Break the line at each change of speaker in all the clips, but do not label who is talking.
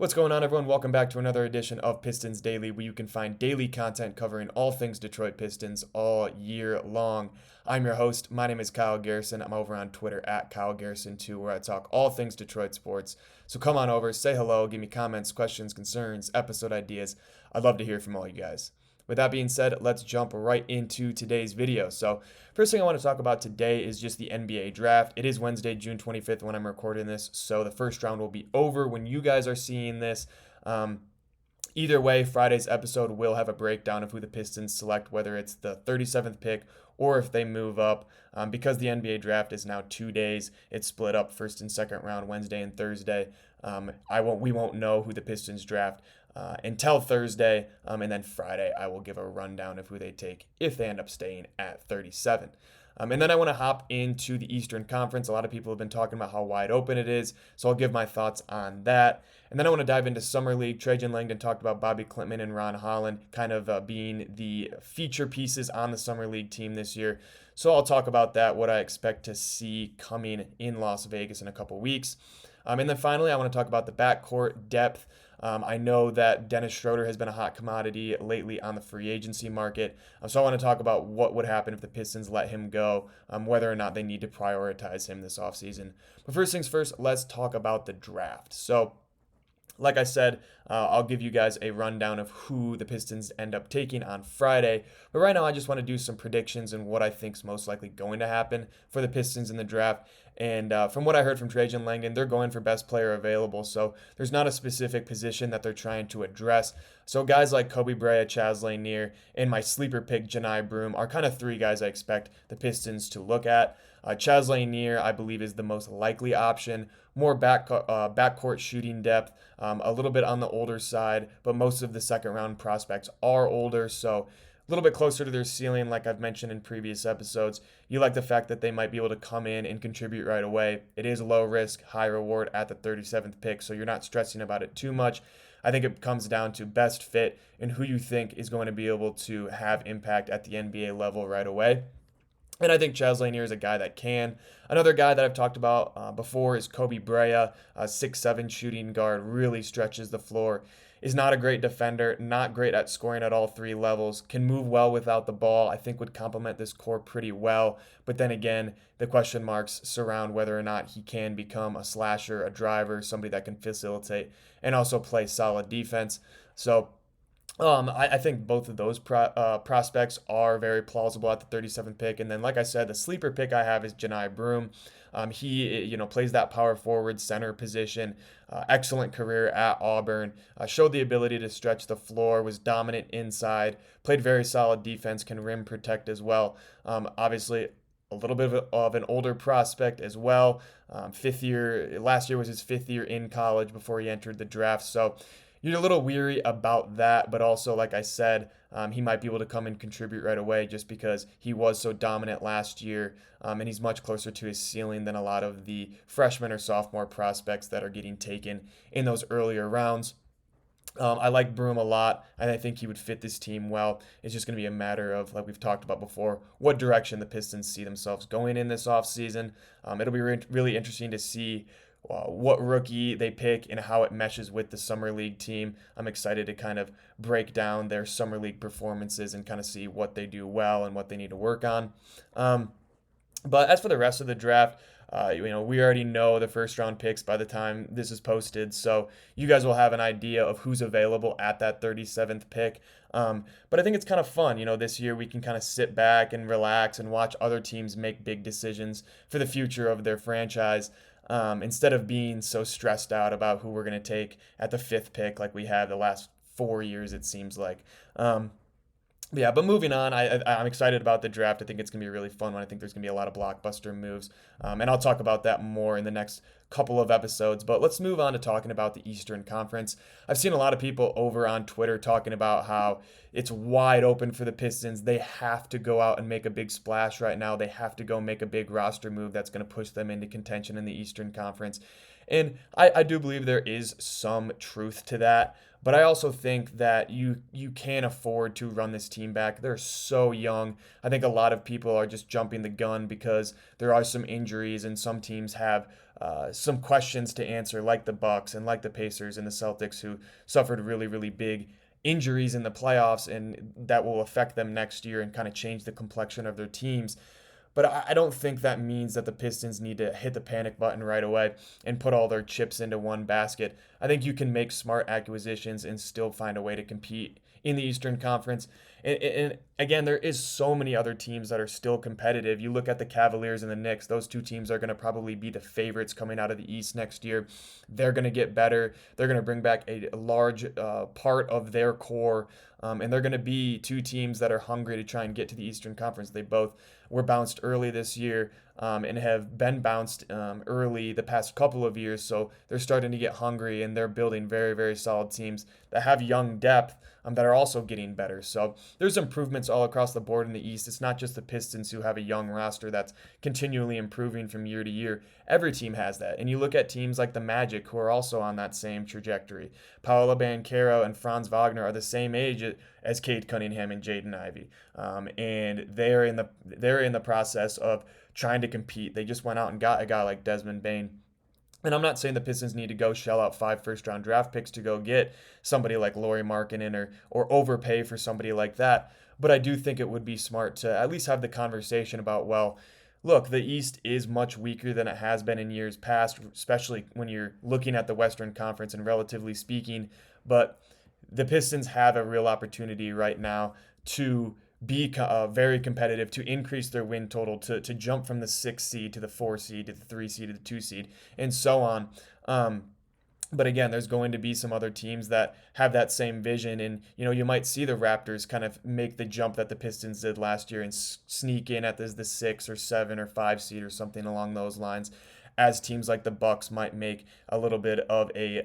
What's going on, everyone? Welcome back to another edition of Pistons Daily, where you can find daily content covering all things Detroit Pistons all year long. I'm your host. My name is Kyle Garrison. I'm over on Twitter at Kyle Garrison2, where I talk all things Detroit sports. So come on over, say hello, give me comments, questions, concerns, episode ideas. I'd love to hear from all you guys. With that being said, let's jump right into today's video. So, first thing I want to talk about today is just the NBA draft. It is Wednesday, June 25th when I'm recording this, so the first round will be over when you guys are seeing this. Either way, Friday's episode will have a breakdown of who the Pistons select, whether it's the 37th pick or if they move up. Because the NBA draft is now 2 days, it's split up first and second round, Wednesday and Thursday. We won't know who the Pistons draft until Thursday, and then Friday I will give a rundown of who they take if they end up staying at 37. And then I want to hop into the Eastern Conference. A lot of people have been talking about how wide open it is, so I'll give my thoughts on that. And then I want to dive into Summer League. Trajan Langdon talked about Bobby Klintman and Ron Holland kind of being the feature pieces on the Summer League team this year. So I'll talk about that, what I expect to see coming in Las Vegas in a couple weeks. And then finally, I want to talk about the backcourt depth. I know that Dennis Schroeder has been a hot commodity lately on the free agency market. So I want to talk about what would happen if the Pistons let him go, whether or not they need to prioritize him this offseason. But first things first, let's talk about the draft. So, like I said, I'll give you guys a rundown of who the Pistons end up taking on Friday. But right now, I just want to do some predictions and what I think is most likely going to happen for the Pistons in the draft. And from what I heard from Trajan Langdon, they're going for best player available. So there's not a specific position that they're trying to address. So guys like Kobe Brea, Chaz Lanier, and my sleeper pick, Janai Broom, are kind of three guys I expect the Pistons to look at. Chaz Lanier, I believe, is the most likely option. More backcourt shooting depth, a little bit on the older side, but most of the second round prospects are older, so a little bit closer to their ceiling, like I've mentioned in previous episodes. You like the fact that they might be able to come in and contribute right away. It is low risk, high reward at the 37th pick, so you're not stressing about it too much. I think it comes down to best fit and who you think is going to be able to have impact at the NBA level right away. And I think Chaz Lanier is a guy that can. Another guy that I've talked about before is Kobe Brea, a 6'7" shooting guard, really stretches the floor. Is not a great defender, not great at scoring at all three levels, can move well without the ball, I think would complement this core pretty well. But then again, the question marks surround whether or not he can become a slasher, a driver, somebody that can facilitate and also play solid defense. So I think both of those prospects are very plausible at the 37th pick. And then, like I said, the sleeper pick I have is Janai Broom. He plays that power forward center position. Excellent career at Auburn. Showed the ability to stretch the floor. Was dominant inside. Played very solid defense. Can rim protect as well. Obviously, a little bit of an older prospect as well. Fifth year. Last year was his fifth year in college before he entered the draft. So you're a little weary about that, but also, like I said, he might be able to come and contribute right away just because he was so dominant last year, and he's much closer to his ceiling than a lot of the freshman or sophomore prospects that are getting taken in those earlier rounds. I like Broom a lot, and I think he would fit this team well. It's just going to be a matter of, like we've talked about before, what direction the Pistons see themselves going in this offseason. It'll be really interesting to see what rookie they pick and how it meshes with the Summer League team. I'm excited to kind of break down their Summer League performances and kind of see what they do well and what they need to work on. But as for the rest of the draft, we already know the first round picks by the time this is posted, so you guys will have an idea of who's available at that 37th pick. But I think it's kind of fun. This year we can kind of sit back and relax and watch other teams make big decisions for the future of their franchise. Instead of being so stressed out about who we're going to take at the fifth pick like we have the last 4 years, it seems like. But moving on, I'm excited about the draft. I think it's going to be a really fun one. I think there's going to be a lot of blockbuster moves, and I'll talk about that more in the next couple of episodes. But let's move on to talking about the Eastern Conference. I've seen a lot of people over on Twitter talking about how it's wide open for the Pistons. They have to go out and make a big splash right now. They have to go make a big roster move that's going to push them into contention in the Eastern Conference. And I do believe there is some truth to that. But I also think that you can't afford to run this team back. They're so young. I think a lot of people are just jumping the gun because there are some injuries and some teams have some questions to answer, like the Bucks and like the Pacers and the Celtics, who suffered really, really big injuries in the playoffs, and that will affect them next year and kind of change the complexion of their teams. But I don't think that means that the Pistons need to hit the panic button right away and put all their chips into one basket. I think you can make smart acquisitions and still find a way to compete in the Eastern Conference. And again, there is so many other teams that are still competitive. You look at the Cavaliers and the Knicks; those two teams are going to probably be the favorites coming out of the East next year. They're going to get better. They're going to bring back a large part of their core, and they're going to be two teams that are hungry to try and get to the Eastern Conference. They both were bounced early this year, and have been bounced early the past couple of years. So they're starting to get hungry, and they're building very, very solid teams that have young depth, that are also getting better. So there's improvements all across the board in the East. It's not just the Pistons who have a young roster that's continually improving from year to year. Every team has that. And you look at teams like the Magic, who are also on that same trajectory. Paolo Banchero and Franz Wagner are the same age as Cade Cunningham and Jaden Ivey, and they're in the process of trying to compete. They just went out and got a guy like Desmond Bane. And I'm not saying the Pistons need to go shell out 5 first-round draft picks to go get somebody like Lauri Markkanen, or overpay for somebody like that. But I do think it would be smart to at least have the conversation about, well, look, the East is much weaker than it has been in years past, especially when you're looking at the Western Conference and relatively speaking. But the Pistons have a real opportunity right now to be very competitive, to increase their win total, to jump from the 6 seed to the 4 seed to the 3 seed to the 2 seed, and so on. But again, there's going to be some other teams that have that same vision, and you might see the Raptors kind of make the jump that the Pistons did last year and sneak in at the 6 or 7 or 5 seed or something along those lines, as teams like the Bucks might make a little bit of a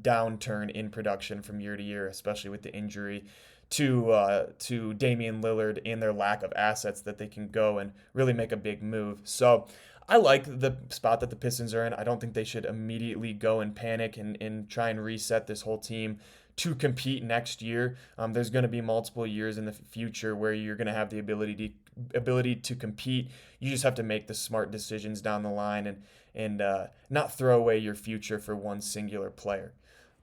downturn in production from year to year, especially with the injury to Damian Lillard and their lack of assets that they can go and really make a big move. So I like the spot that the Pistons are in. I don't think they should immediately go and panic and try and reset this whole team to compete next year. There's going to be multiple years in the future where you're going to have the ability to compete. You just have to make the smart decisions down the line and not throw away your future for one singular player.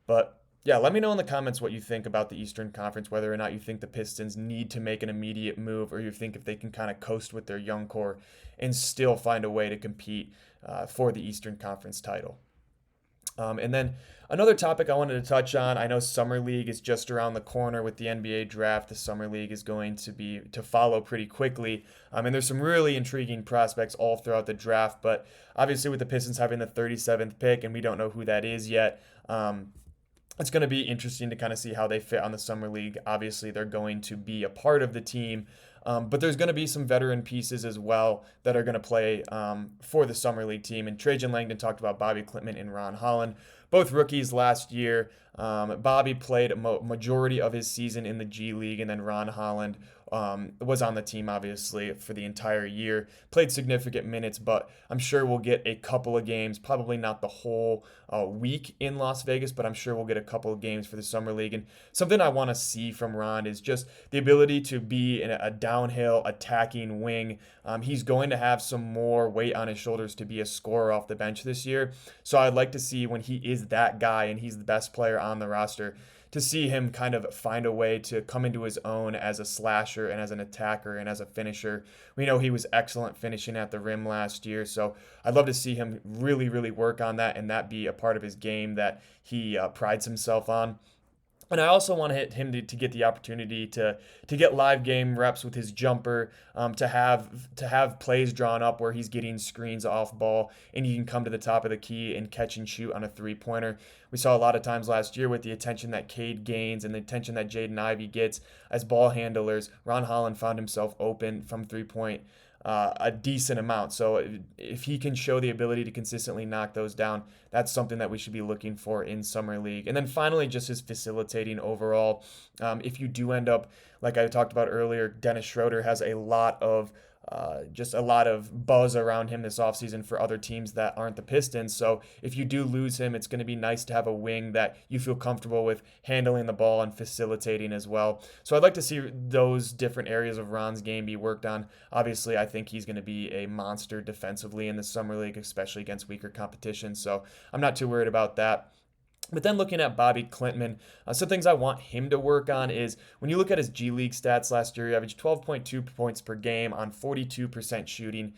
But yeah, let me know in the comments what you think about the Eastern Conference, whether or not you think the Pistons need to make an immediate move, or you think if they can kind of coast with their young core and still find a way to compete for the Eastern Conference title. And then another topic I wanted to touch on, I know Summer League is just around the corner with the NBA draft. The Summer League is going to follow pretty quickly. And there's some really intriguing prospects all throughout the draft, but obviously with the Pistons having the 37th pick, and we don't know who that is yet, it's going to be interesting to kind of see how they fit on the Summer League. Obviously, they're going to be a part of the team, but there's going to be some veteran pieces as well that are going to play for the Summer League team. And Trajan Langdon talked about Bobby Klintman and Ron Holland, both rookies last year. Bobby played a majority of his season in the G League, and then Ron Holland was on the team, obviously, for the entire year. Played significant minutes, but I'm sure we'll get a couple of games, probably not the whole week in Las Vegas, but I'm sure we'll get a couple of games for the Summer League. And something I want to see from Ron is just the ability to be in a downhill attacking wing. He's going to have some more weight on his shoulders to be a scorer off the bench this year. So I'd like to see, when he is that guy and he's the best player on the roster, to see him kind of find a way to come into his own as a slasher and as an attacker and as a finisher. We know he was excellent finishing at the rim last year, so I'd love to see him really, really work on that and that be a part of his game that he prides himself on. And I also want him to get the opportunity to get live game reps with his jumper, to have plays drawn up where he's getting screens off ball and he can come to the top of the key and catch and shoot on a three-pointer. We saw a lot of times last year with the attention that Cade gains and the attention that Jaden Ivey gets as ball handlers, Ron Holland found himself open from three-point a decent amount. So if he can show the ability to consistently knock those down, that's something that we should be looking for in Summer League. And then finally, just his facilitating overall. If you do end up, like I talked about earlier, Dennis Schroeder has a lot of just a lot of buzz around him this offseason for other teams that aren't the Pistons. So if you do lose him, it's going to be nice to have a wing that you feel comfortable with handling the ball and facilitating as well. So I'd like to see those different areas of Ron's game be worked on. Obviously, I think he's going to be a monster defensively in the Summer League, especially against weaker competition. So I'm not too worried about that. But then looking at Bobby Klintman, some things I want him to work on is when you look at his G League stats last year, he averaged 12.2 points per game on 42% shooting,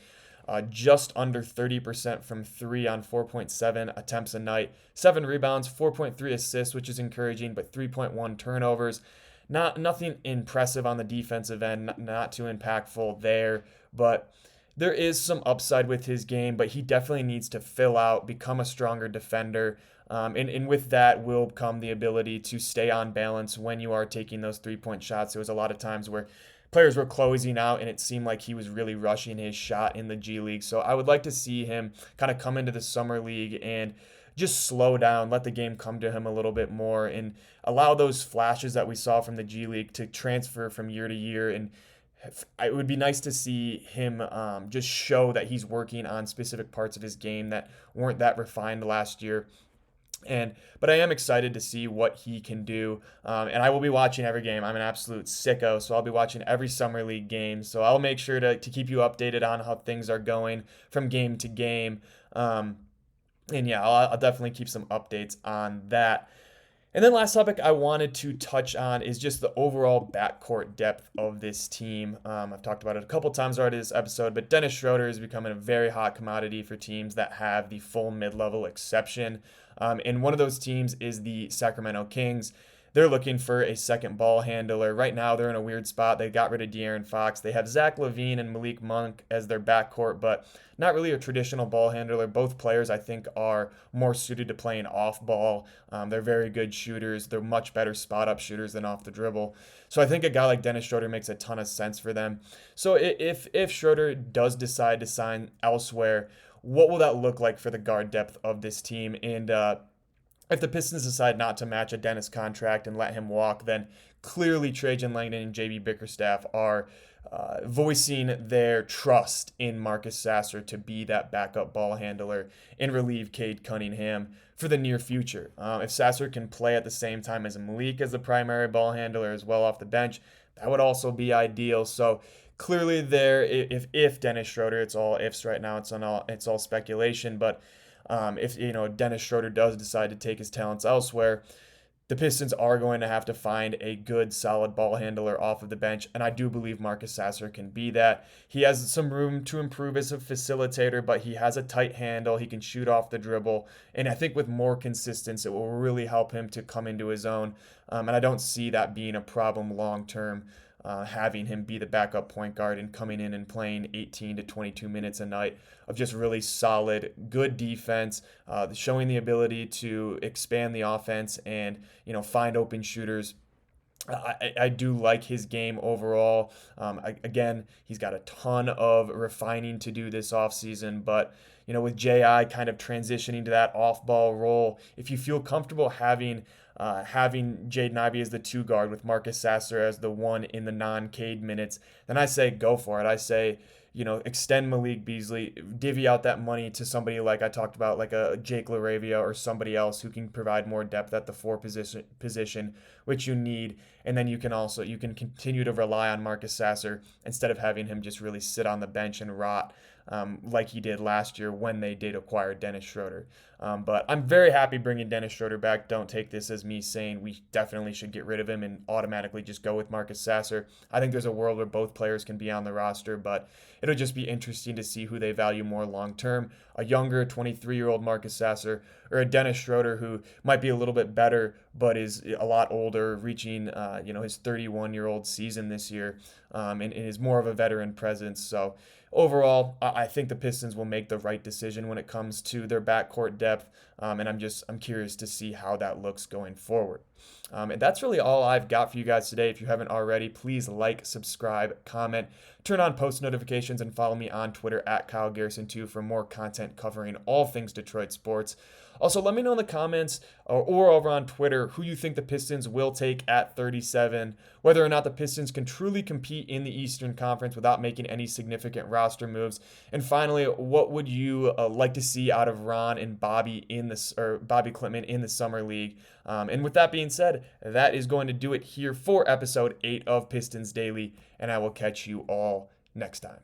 just under 30% from three on 4.7 attempts a night, 7 rebounds, 4.3 assists, which is encouraging, but 3.1 turnovers. Nothing impressive on the defensive end, not too impactful there, but there is some upside with his game, but he definitely needs to fill out, become a stronger defender. And with that will come the ability to stay on balance when you are taking those 3-point shots. There was a lot of times where players were closing out and it seemed like he was really rushing his shot in the G League. So I would like to see him kind of come into the Summer League and just slow down, let the game come to him a little bit more, and allow those flashes that we saw from the G League to transfer from year to year. And it would be nice to see him just show that he's working on specific parts of his game that weren't that refined last year. But I am excited to see what he can do, and I will be watching every game. I'm an absolute sicko, so I'll be watching every Summer League game. So I'll make sure to keep you updated on how things are going from game to game. And yeah, I'll definitely keep some updates on that. And then last topic I wanted to touch on is just the overall backcourt depth of this team. I've talked about it a couple times already this episode, but Dennis Schroeder is becoming a very hot commodity for teams that have the full mid-level exception. And one of those teams is the Sacramento Kings. They're looking for a second ball handler. Right now, they're in a weird spot. They got rid of De'Aaron Fox. They have Zach LaVine and Malik Monk as their backcourt, but not really a traditional ball handler. Both players, I think, are more suited to playing off ball. They're very good shooters. They're much better spot-up shooters than off the dribble. So I think a guy like Dennis Schroeder makes a ton of sense for them. So if Schroeder does decide to sign elsewhere, what will that look like for the guard depth of this team? And if the Pistons decide not to match a Dennis contract and let him walk, then clearly Trajan Langdon and JB Bickerstaff are voicing their trust in Marcus Sasser to be that backup ball handler and relieve Cade Cunningham for the near future. If Sasser can play at the same time as Malik as the primary ball handler as well off the bench, that would also be ideal. So clearly there, if Dennis Schroeder, it's all ifs right now, it's all speculation, but if Dennis Schroeder does decide to take his talents elsewhere, the Pistons are going to have to find a good, solid ball handler off of the bench, and I do believe Marcus Sasser can be that. He has some room to improve as a facilitator, but he has a tight handle. He can shoot off the dribble, and I think with more consistency, it will really help him to come into his own, and I don't see that being a problem long term. Having him be the backup point guard and coming in and playing 18 to 22 minutes a night of just really solid, good defense, showing the ability to expand the offense and find open shooters. I do like his game overall. Again, he's got a ton of refining to do this offseason, but with J.I. kind of transitioning to that off-ball role, if you feel comfortable having Jaden Ivey as the 2 guard with Marcus Sasser as the 1 in the non-Cade minutes, then I say go for it. I say, extend Malik Beasley, divvy out that money to somebody like I talked about, like a Jake LaRavia or somebody else who can provide more depth at the 4 position, which you need. And then you can continue to rely on Marcus Sasser instead of having him just really sit on the bench and rot. Like he did last year when they did acquire Dennis Schroeder. But I'm very happy bringing Dennis Schroeder back. Don't take this as me saying we definitely should get rid of him and automatically just go with Marcus Sasser. I think there's a world where both players can be on the roster, but it'll just be interesting to see who they value more long term. A younger 23-year-old Marcus Sasser or a Dennis Schroeder who might be a little bit better but is a lot older, reaching his 31-year-old season this year, and is more of a veteran presence. So overall, I think the Pistons will make the right decision when it comes to their backcourt depth, and I'm curious to see how that looks going forward. And that's really all I've got for you guys today. If you haven't already, please like, subscribe, comment, Turn on post notifications and follow me on Twitter at Kyle Garrison2 for more content covering all things Detroit sports. Also, let me know in the comments or over on Twitter who you think the Pistons will take at 37, whether or not the Pistons can truly compete in the Eastern Conference without making any significant roster moves. And finally, what would you like to see out of Ron and Bobby Bobby Klintman in the Summer League? And with that being said, that is going to do it here for episode 8 of Pistons Daily, and I will catch you all next time.